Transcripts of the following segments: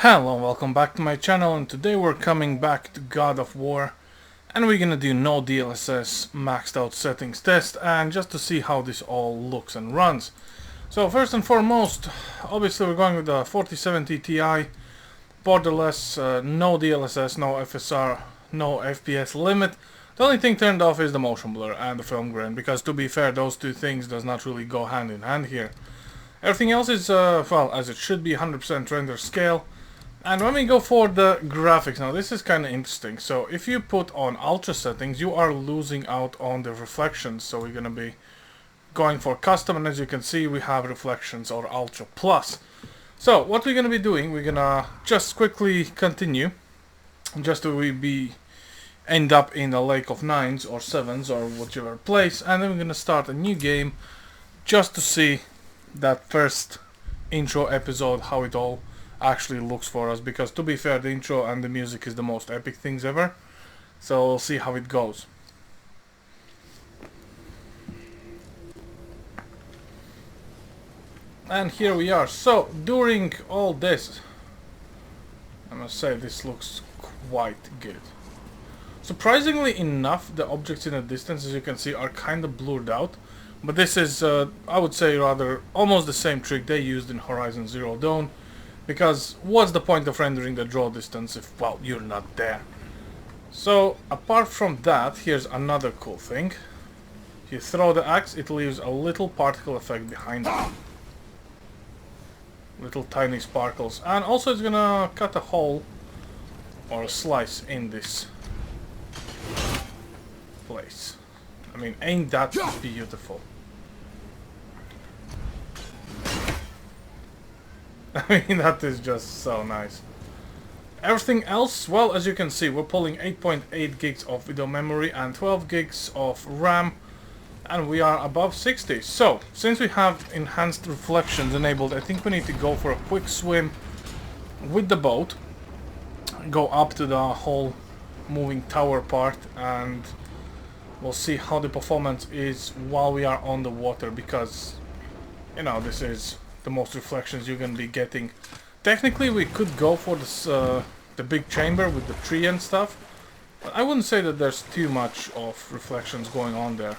Hello, welcome back to my channel, and today we're coming back to God of War, and we're gonna do no DLSS maxed out settings test, and just to see how this all looks and runs. So first and foremost, obviously we're going with the 4070 Ti, borderless, no DLSS, no FSR, no FPS limit. The only thing turned off is the motion blur and the film grain, because to be fair, those two things does not really go hand in hand here. Everything else is, well, as it should be, 100% render scale. And when we go for the graphics, now this is kind of interesting. So if you put on ultra settings, you are losing out on the reflections. So we're going to be going for custom, and as you can see, we have reflections or ultra plus. So what we're going to be doing, we're going to just quickly continue, just to end up in a lake of 9s or 7s or whichever place, and then we're going to start a new game just to see that first intro episode, how it all actually looks for us, because to be fair, the intro and the music is the most epic things ever. So we'll see how it goes. And here we are. So during all this, I must say this looks quite good. Surprisingly enough, the objects in the distance, as you can see, are kind of blurred out, but this is I would say rather almost the same trick they used in Horizon Zero Dawn. Because what's the point of rendering the draw distance if, well, you're not there? So apart from that, here's another cool thing. If you throw the axe, it leaves a little particle effect behind it. Little tiny sparkles. And also it's gonna cut a hole or a slice in this place. I mean, ain't that beautiful? I mean, that is just so nice. Everything else, well, as you can see, we're pulling 8.8 gigs of video memory and 12 gigs of RAM, and we are above 60. So, since we have enhanced reflections enabled, I think we need to go for a quick swim with the boat, go up to the whole moving tower part, and we'll see how the performance is while we are on the water, because, you know, this is the most reflections you're going to be getting. Technically we could go for this, the big chamber with the tree and stuff, but I wouldn't say that there's too much of reflections going on there.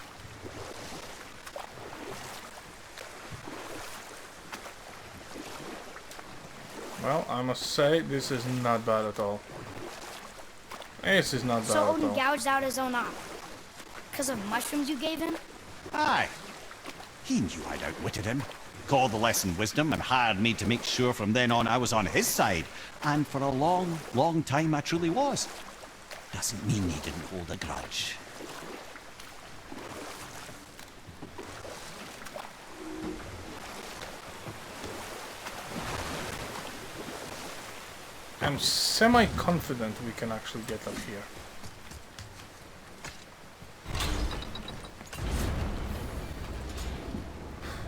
Well, I must say this is not bad at all. This is not bad at all. So Odin gouged out his own eye because of mushrooms you gave him? Aye. He knew I'd outwitted him. Called the lesson wisdom and hired me to make sure from then on I was on his side. And for a long, long time I truly was. Doesn't mean he didn't hold a grudge. I'm semi-confident we can actually get up here.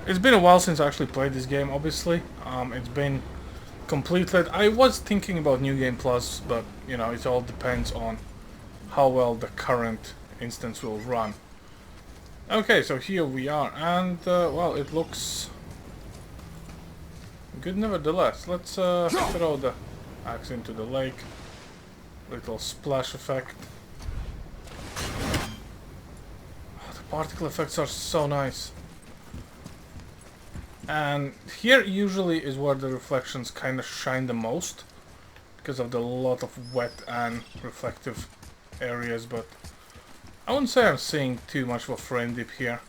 It's been a while since I actually played this game, obviously. It's been completed. I was thinking about New Game Plus, but, you know, it all depends on how well the current instance will run. Okay, so here we are, and, well, it looks good nevertheless. Let's throw the axe into the lake. Little splash effect. Oh, the particle effects are so nice. And here usually is where the reflections kind of shine the most, because of the lot of wet and reflective areas, but I wouldn't say I'm seeing too much of a frame dip here.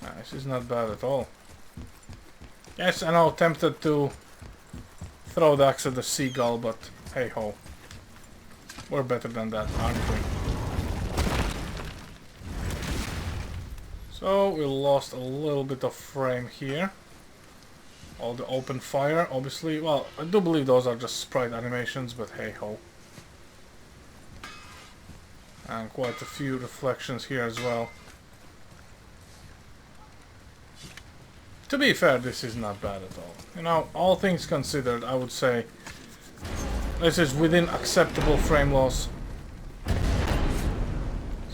This is not bad at all. Yes, I know, tempted to throw the axe at the seagull, but hey ho. We're better than that, aren't we? So we lost a little bit of frame here. All the open fire, obviously. Well, I do believe those are just sprite animations, but hey ho. And quite a few reflections here as well. To be fair, this is not bad at all. You know, all things considered, I would say this is within acceptable frame loss.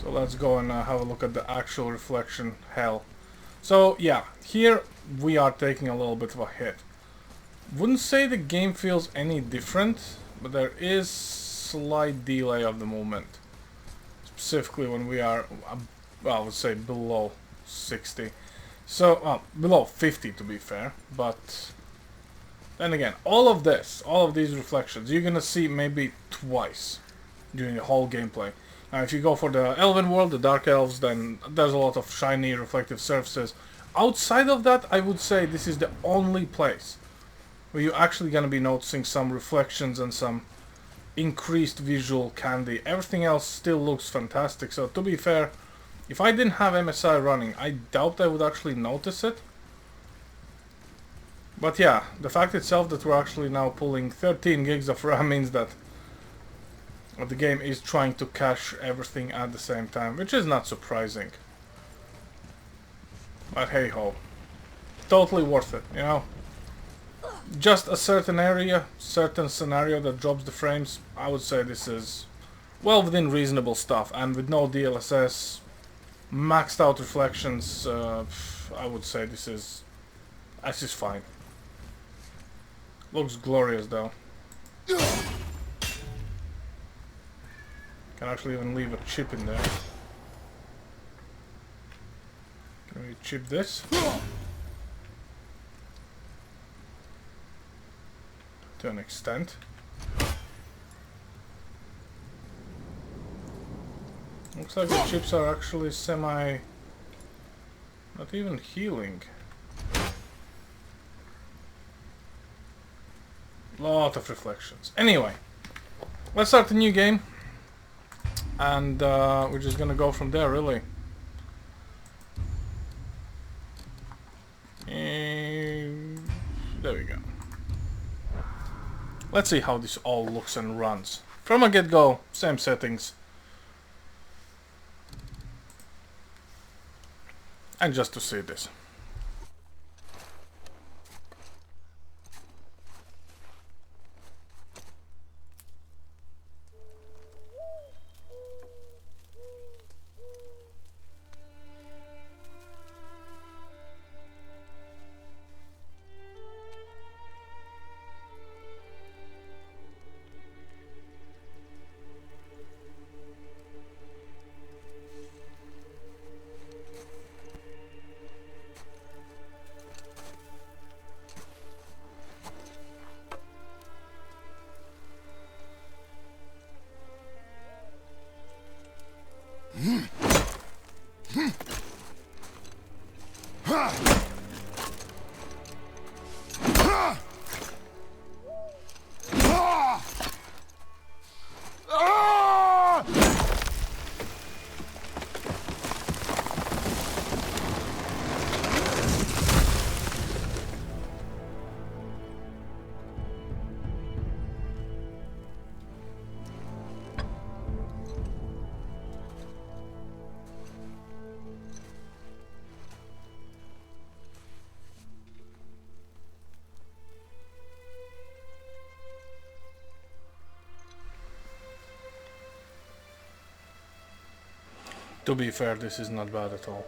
So let's go and have a look at the actual reflection hell. So yeah, here we are taking a little bit of a hit. Wouldn't say the game feels any different, but there is slight delay of the movement. Specifically when we are, well, I would say below 60. So, below 50 to be fair, but then again, all of these reflections, you're gonna see maybe twice during the whole gameplay. Now, if you go for the Elven world, the Dark Elves, then there's a lot of shiny, reflective surfaces. Outside of that, I would say this is the only place where you're actually gonna be noticing some reflections and some increased visual candy. Everything else still looks fantastic, so to be fair, if I didn't have MSI running, I doubt I would actually notice it. But yeah, the fact itself that we're actually now pulling 13 gigs of RAM means that the game is trying to cache everything at the same time, which is not surprising. But hey ho, totally worth it, you know? Just a certain area, certain scenario that drops the frames, I would say this is well within reasonable stuff, and with no DLSS, maxed out reflections, I would say this is fine. Looks glorious though. Can actually even leave a chip in there. Can we chip this? To an extent. Looks like the chips are actually not even healing. Lot of reflections. Anyway, let's start a new game. And we're just gonna go from there, really. And there we go. Let's see how this all looks and runs. From a get-go, same settings. And just to see this. To be fair, this is not bad at all.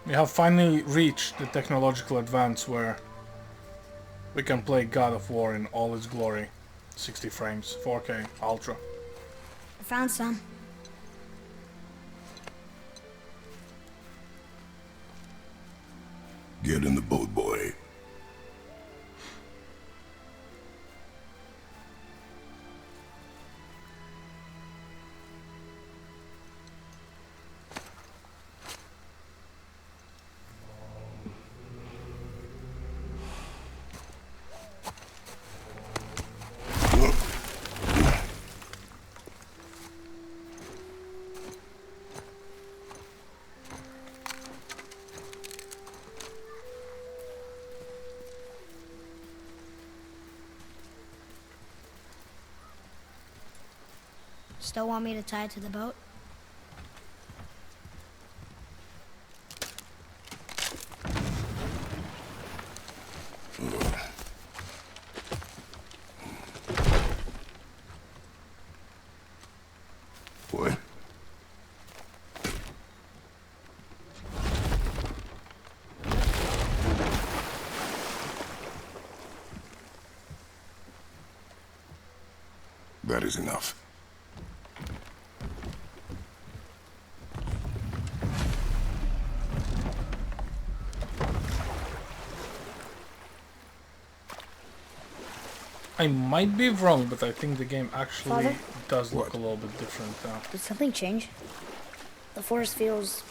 We have finally reached the technological advance where we can play God of War in all its glory. 60 frames, 4K, Ultra. I found some. Get in the boat, boy. Still want me to tie it to the boat? Boy. that is enough. I might be wrong, but I think the game actually Father? does look What? a little bit different now. Did something change? The forest feels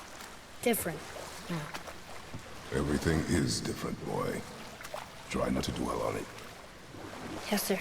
different. Everything is different, boy. Try not to dwell on it. Yes, sir.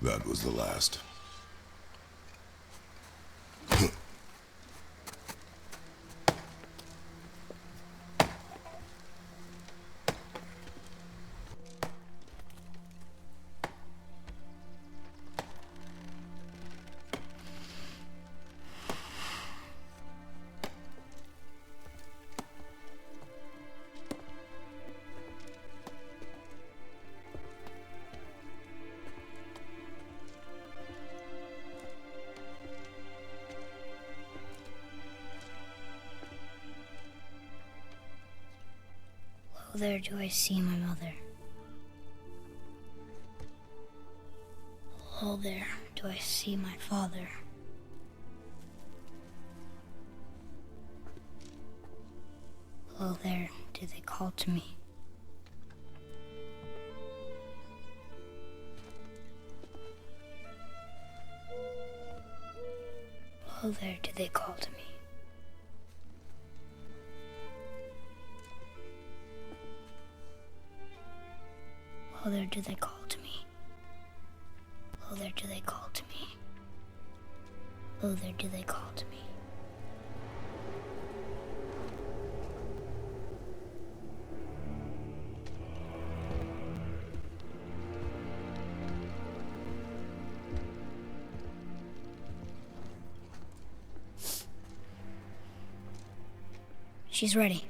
That was the last. Oh, there do I see my mother. Oh, there do I see my father. Oh, there do they call to me. Oh, there do they call to me. Oh, there do they call to me. Oh, there do they call to me. Oh, there do they call to me. She's ready.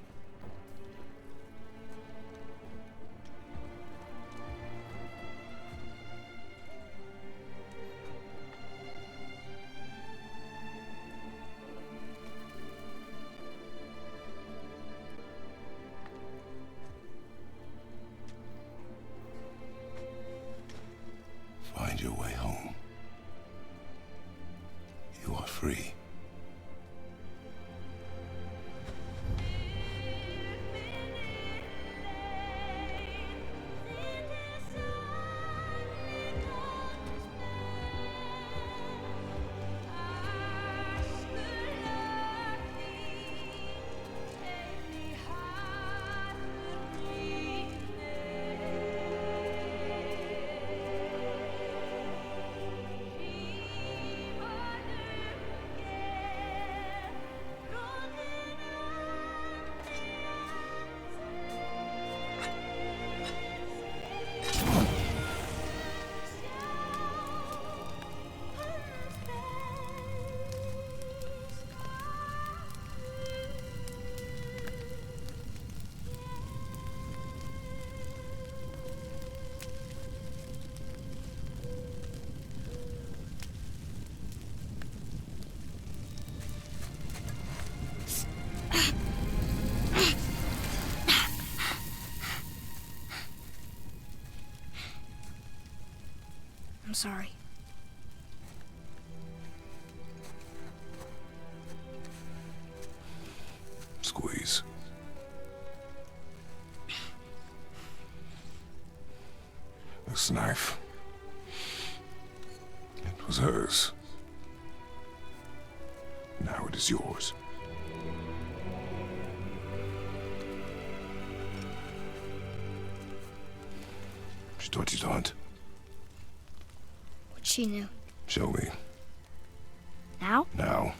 Find your way home. You are free. I'm sorry. Squeeze. This knife. It was hers. Now it is yours. She taught you to hunt. What she knew. Show me. Now? Now.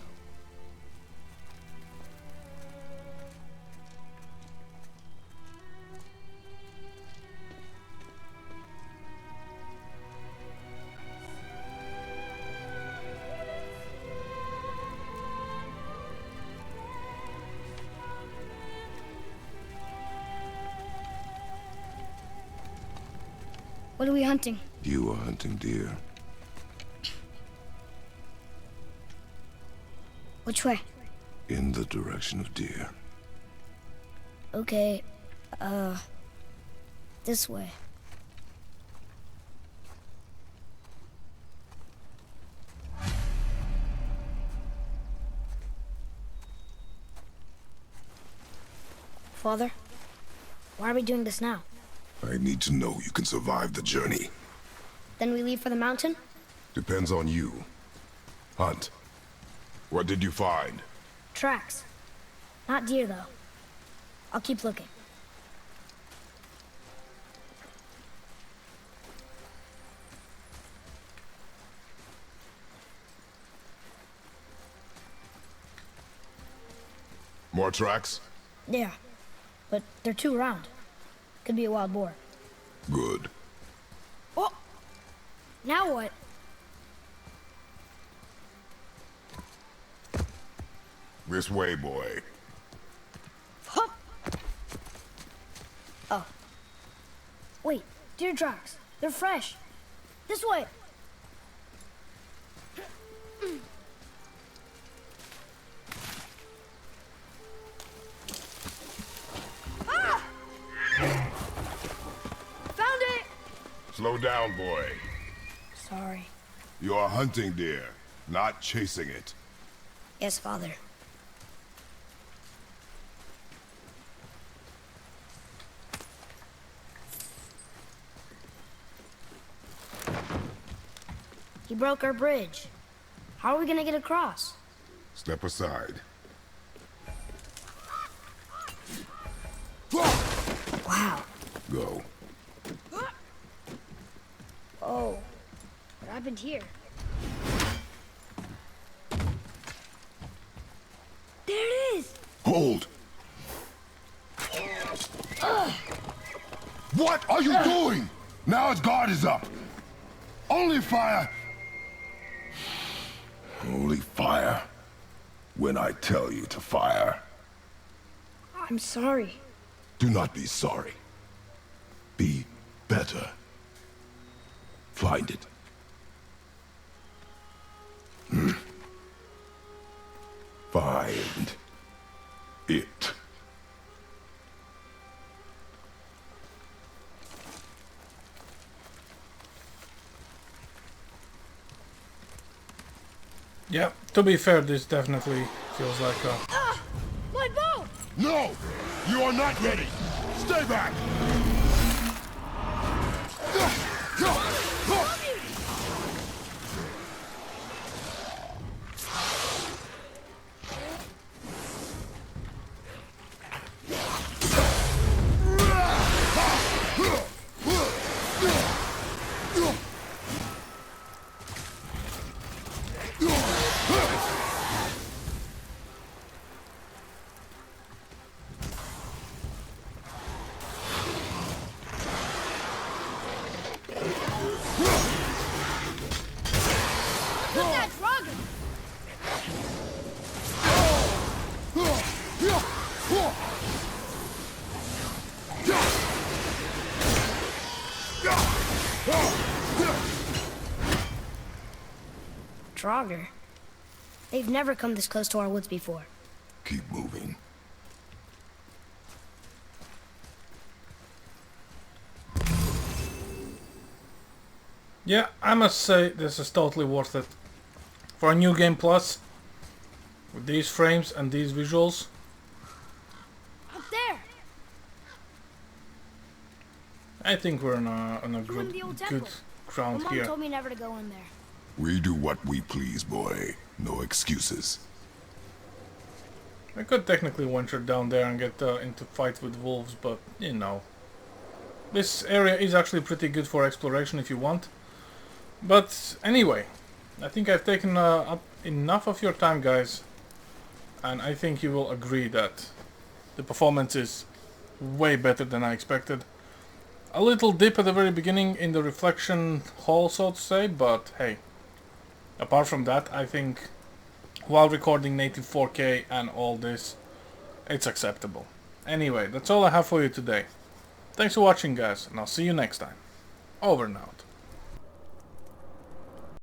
What are we hunting? You are hunting deer. Which way? In the direction of deer. Okay, this way. Father, why are we doing this now? I need to know you can survive the journey. Then we leave for the mountain? Depends on you. Hunt. What did you find? Tracks. Not deer, though. I'll keep looking. More tracks? Yeah, but they're too round. Could be a wild boar. Good. Oh! Now what? This way, boy. Hup! Oh. Wait, deer tracks. They're fresh. This way! Ah! Found it! Slow down, boy. Sorry. You are hunting deer, not chasing it. Yes, Father. He broke our bridge. How are we gonna get across? Step aside. Wow. Go. Oh, what happened here? There it is! Hold! What are you doing? Now its guard is up. Only fire. Only fire. When I tell you to fire. I'm sorry. Do not be sorry. Be better. Find it. Find it. Yeah, to be fair, this definitely feels like a... Ah! My bow! No! You are not ready! Stay back! Draugr. They've never come this close to our woods before. Keep moving. Yeah, I must say this is totally worth it. For a new game plus, with these frames and these visuals. Up there! I think we're on a Go in the old good temple. ground My mom here. told me never to go in there. We do what we please, boy. No excuses. I could technically venture down there and get into fights with wolves, but you know. This area is actually pretty good for exploration if you want. But anyway, I think I've taken up enough of your time, guys. And I think you will agree that the performance is way better than I expected. A little dip at the very beginning in the reflection hall, so to say, but hey. Apart from that, I think while recording native 4K and all this, it's acceptable. Anyway, that's all I have for you today. Thanks for watching, guys, and I'll see you next time. Over and out.